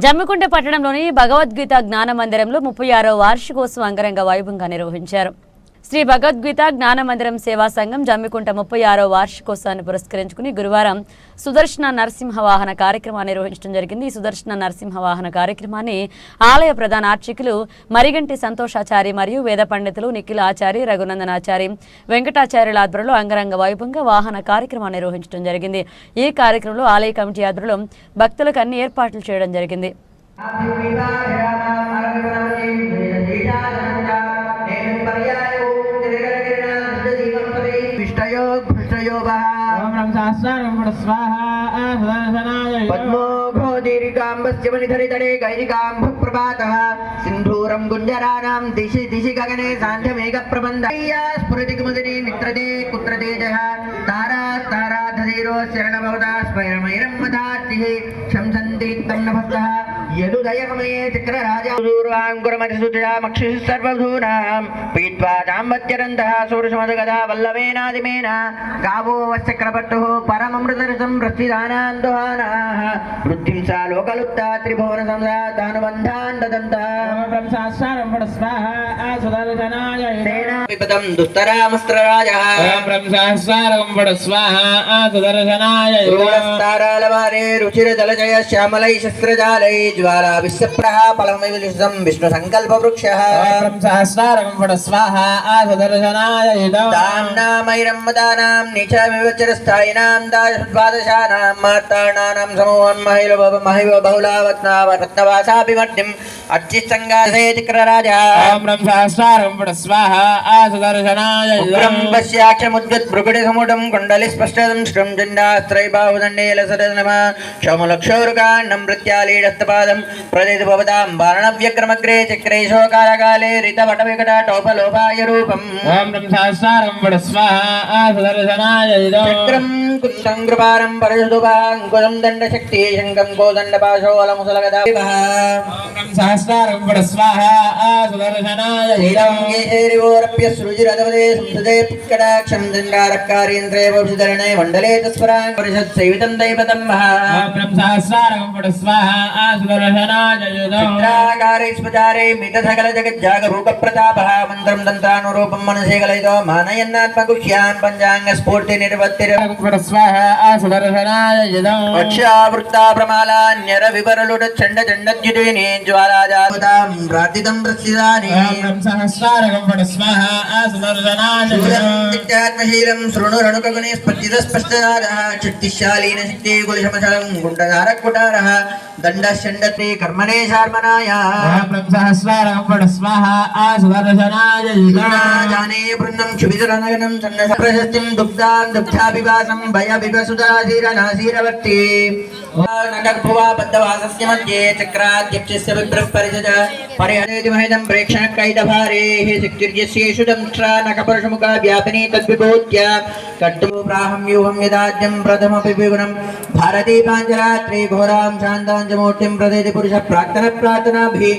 జమ్మికుంట పట్టణంలోని భగవద్గీత జ్ఞాన మందిరంలో 36వ వార్షికోత్సవం అంగరంగ వైభవంగా నిర్వహించారు. శ్రీ భగవద్గీత జ్ఞాన మందిరం సేవా సంఘం జమ్మికుంట 36వ వార్షికోత్సవాన్ని పురస్కరించుకుని గురువారం సుదర్శన నరసింహ వాహన కార్యక్రమాన్ని నిర్వహించడం జరిగింది. ఈ సుదర్శన నరసింహ వాహన కార్యక్రమాన్ని ఆలయ ప్రధాన అర్చకులు మరిగంటి సంతోషాచారి మరియు వేద పండితులు నిఖిల ఆచారి, రఘునందనాచారి, వెంకటాచార్యుల ఆధ్వర్యంలో అంగరంగ వైభవంగా వాహన కార్యక్రమాన్ని నిర్వహించడం జరిగింది. ఈ కార్యక్రమంలో ఆలయ కమిటీ ఆధ్వర్యంలో భక్తులకు అన్ని ఏర్పాట్లు చేయడం జరిగింది. सिंधूरं गुंजरानां दिशि दिशि गगने सान्ध्यमेघ प्रबन्धया स्फुरतिकुमुदिनी मित्रते कुत्रते जः तारा तारा धीरो शरणभवता स्वयमैरं मदातिः शंसन्ति तं नभस्तः यदुदयसमये चक्रराजा दूर्वाङ्कुरमतिसुतया मक्षिः सर्वभूनां पीत्वा दाम्पत्यरन्तः सूरसमदगदा वल्लभेनादिमेन गावो वश्चक्रपट्टुः परममृतरसं प्रस्थितानां दुहानाः वृद्धिं सा लोकलुप्ता त्रिभुवनसंसादानुबन्धान् ददन्तः विपदं दुस्तरामस्त्रराजः रूढस्तारालवारे रुचिरदलजय श्यामलै शस्त्रजालै ज्वाला विश्वप्रः फलमिविलिषं विष्णुसङ्कल्पवृक्षः दाम्नामैरं मदानां नीचमिवचरस्थायिनां द्वादशानां मार्ताणानां समूहं महिव बहुलावत्नावरत्नवासाभिमर्दिम् अर्चिसंगासे चक्रराजा पश्याक्षमुद्गतभ्रुकुटिसमुटं कुण्डलिस्पष्टं श्रं जण्डास्त्रैबाहुदण्डेलसरनमः शौमलक्षौरुकाण्डं प्रत्यालीडस्तपादं प्रदित भवतां वारणव्यक्रमग्रे चक्रैशोकारकाले ऋतवटविकटटोपलोपाय रूपम् चक्रं कुन्दं कृपारं परशुदुपाङ्कुशं दण्डशक्ति शङ्कं कोदण्डपाशोलमुसलगदाविवः सृजिरदवदे संसदे पुष्कटाक्षं दण्डारकार्यन्त्रे वंशधरणे मण्डले तस्परां परिषत्सेवितं दैवतं चित्राकारे स्फुटारे मितसकलजगज्जागरूपप्रतापः मन्त्रं तन्त्रानुरूपं मनसि कलयितो मानयन्नात्मगुह्यान् पञ्चाङ्गस्फूर्तिनिर्वत्तिरवृत्ता प्रमालान्यरविवरलुडच्छण्डचण्डद्युतिनी ज्वालाजातां प्रार्थितं प्रस्थितानि शूलम् शृणुरणुकगुणे स्पर्शितस्पष्टनादः शक्तिशालीन शक्ति कुलशमशलं गुण्डधारकुटारः दण्डश्चण्डते कर्मणे शार्मणाय जाने वृन्दं क्षुभितरनगनं प्रशस्तिं दुग्धां दुग्धाभिवासं भयविवसुधाधीरनासीरवर्ति नगर्भुवा बद्धवासस्य मध्ये चक्राध्यक्षस्य विभ्रः परिषद परिहरेति महितं प्रेक्षणकैटभारेः शक्तिर्यस्येषु दंष्ट्रा नखपरुषमुखा व्यापिनी तद्विभूत्य कट्टुं प्राहं व्यूहं यदाद्यं प्रथमपि विगुणं भारती पाञ्चरात्रि घोरां शान्तां च मूर्तिं प्रदेति पुरुषः प्रार्थनाभिः